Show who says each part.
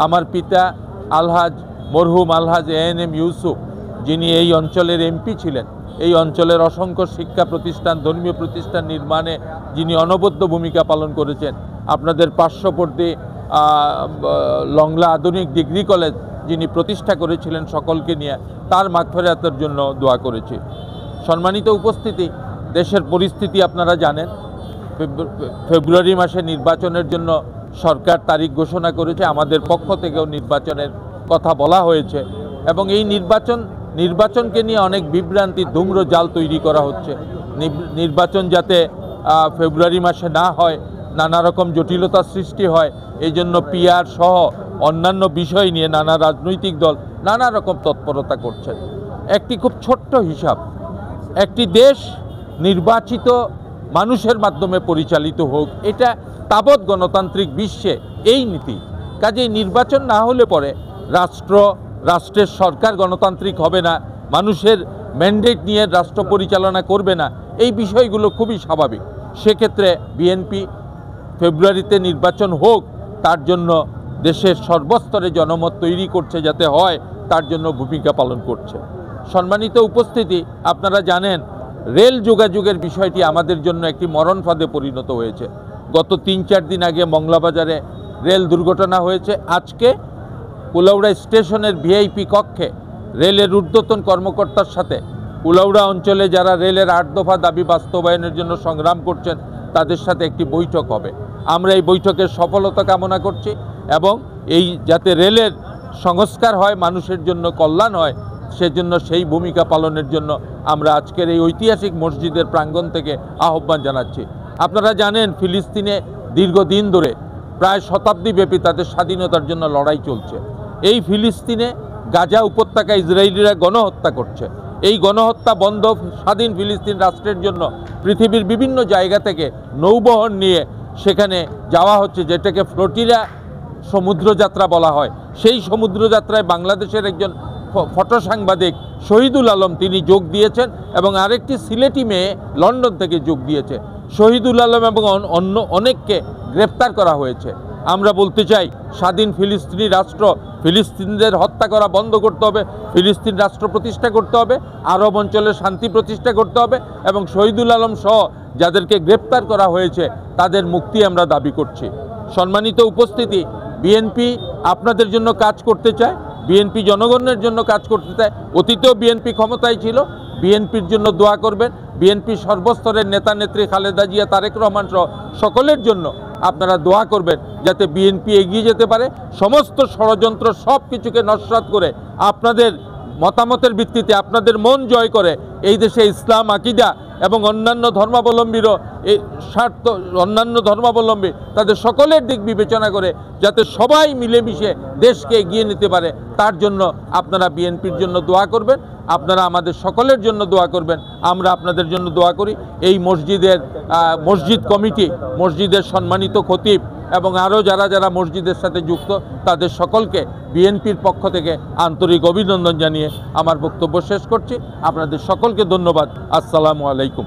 Speaker 1: আমার পিতা আলহাজ মরহুম আলহাজ এএনএম ইউসুফ, যিনি এই অঞ্চলের এমপি ছিলেন, এই অঞ্চলের অসংখ্য শিক্ষা প্রতিষ্ঠান, ধর্মীয় প্রতিষ্ঠান নির্মাণে যিনি অনবদ্য ভূমিকা পালন করেছেন, আপনাদের পার্শ্ববর্তী লংলা আধুনিক ডিগ্রি কলেজ যিনি প্রতিষ্ঠা করেছিলেন সকলকে নিয়ে, তার মাগফিরাতের জন্য দোয়া করেছি। সম্মানিত উপস্থিতি, দেশের পরিস্থিতি আপনারা জানেন। ফেব্রুয়ারি মাসে নির্বাচনের জন্য সরকার তারিখ ঘোষণা করেছে, আমাদের পক্ষ থেকেও নির্বাচনের কথা বলা হয়েছে এবং এই নির্বাচনকে নিয়ে অনেক বিভ্রান্তি, ধূম্র জাল তৈরি করা হচ্ছে। নির্বাচন যাতে ফেব্রুয়ারি মাসে না হয়, নানা রকম জটিলতা সৃষ্টি হয়, এই জন্য পিআর সহ অন্যান্য বিষয় নিয়ে নানা রাজনৈতিক দল নানা রকম তৎপরতা করছেন। একটি খুব ছোট্ট হিসাব, একটি দেশ নির্বাচিত মানুষের মাধ্যমে পরিচালিত হোক, এটা তাবৎ গণতান্ত্রিক বিশ্বে এই নীতি। কাজেই নির্বাচন না হলে পরে রাষ্ট্রের সরকার গণতান্ত্রিক হবে না, মানুষের ম্যান্ডেট নিয়ে রাষ্ট্র পরিচালনা করবে না, এই বিষয়গুলো খুবই স্বাভাবিক। সেক্ষেত্রে বিএনপি ফেব্রুয়ারিতে নির্বাচন হোক, তার জন্য দেশের সর্বস্তরে জনমত তৈরি করছে, যাতে হয় তার জন্য ভূমিকা পালন করছে। সম্মানিত উপস্থিতি, আপনারা জানেন রেল যোগাযোগের বিষয়টি আমাদের জন্য একটি মরণ ফাঁদে পরিণত হয়েছে। গত ৩-৪ দিন আগে মংলাবাজারে রেল দুর্ঘটনা হয়েছে। আজকে কুলাউড়া স্টেশনের ভিআইপি কক্ষে রেলের ঊর্ধ্বতন কর্মকর্তার সাথে কুলাউড়া অঞ্চলে যারা রেলের ৮ দফা দাবি বাস্তবায়নের জন্য সংগ্রাম করছেন তাদের সাথে একটি বৈঠক হবে। আমরা এই বৈঠকের সফলতা কামনা করছি এবং এই যাতে রেলের সংস্কার হয়, মানুষের জন্য কল্যাণ হয়, সেজন্য সেই ভূমিকা পালনের জন্য আমরা আজকের এই ঐতিহাসিক মসজিদের প্রাঙ্গণ থেকে আহ্বান জানাচ্ছি। আপনারা জানেন ফিলিস্তিনে দীর্ঘদিন ধরে প্রায় শতাব্দীব্যাপী তাদের স্বাধীনতার জন্য লড়াই চলছে। এই ফিলিস্তিনে গাজা উপত্যকা ইসরায়েলিরা গণহত্যা করছে। এই গণহত্যা বন্ধ, স্বাধীন ফিলিস্তিন রাষ্ট্রের জন্য পৃথিবীর বিভিন্ন জায়গা থেকে নৌবহর নিয়ে সেখানে যাওয়া হচ্ছে, যেটাকে ফ্লোটিলা সমুদ্রযাত্রা বলা হয়। সেই সমুদ্রযাত্রায় বাংলাদেশের একজন ফটো সাংবাদিক শহীদুল আলম তিনি যোগ দিয়েছেন এবং আরেকটি সিলেটি মেয়ে লন্ডন থেকে যোগ দিয়েছে। শহীদুল আলম এবং অন্য অনেককে গ্রেপ্তার করা হয়েছে। আমরা বলতে চাই স্বাধীন ফিলিস্তিনি রাষ্ট্র, ফিলিস্তিনিদের হত্যা করা বন্ধ করতে হবে, ফিলিস্তিন রাষ্ট্র প্রতিষ্ঠা করতে হবে, আরব অঞ্চলে শান্তি প্রতিষ্ঠা করতে হবে এবং শহীদুল আলম সহ যাদেরকে গ্রেপ্তার করা হয়েছে তাদের মুক্তি আমরা দাবি করছি। সম্মানিত উপস্থিতি, বিএনপি আপনাদের জন্য কাজ করতে চায়, বিএনপি জনগণের জন্য কাজ করতে চায়। অতীতেও বিএনপি ক্ষমতায় ছিল, বিএনপির জন্য দোয়া করবেন। বিএনপি সর্বস্তরের নেতা নেত্রী খালেদা জিয়া, তারেক রহমান সহ সকলের জন্য আপনারা দোয়া করবেন যাতে বিএনপি এগিয়ে যেতে পারে। সমস্ত ষড়যন্ত্র সব কিছুকে নস্যাৎ করে আপনাদের মতামতের ভিত্তিতে আপনাদের মন জয় করে এই দেশে ইসলাম আকীদা এবং অন্যান্য ধর্মাবলম্বীরও অন্যান্য ধর্মাবলম্বী তাদের সকলের দিক বিবেচনা করে যাতে সবাই মিলেমিশে দেশকে এগিয়ে নিতে পারে, তার জন্য আপনারা বিএনপির জন্য দোয়া করবেন। আপনারা আমাদের সকলের জন্য দোয়া করবেন, আমরা আপনাদের জন্য দোয়া করি। এই মসজিদ কমিটি, মসজিদের সম্মানিত খতিব এবং আরও যারা মসজিদের সাথে যুক্ত তাদের সকলকে বিএনপির পক্ষ থেকে আন্তরিক অভিনন্দন জানিয়ে আমার বক্তব্য শেষ করছি। আপনাদের সকলকে ধন্যবাদ। আসসালামু আলাইকুম।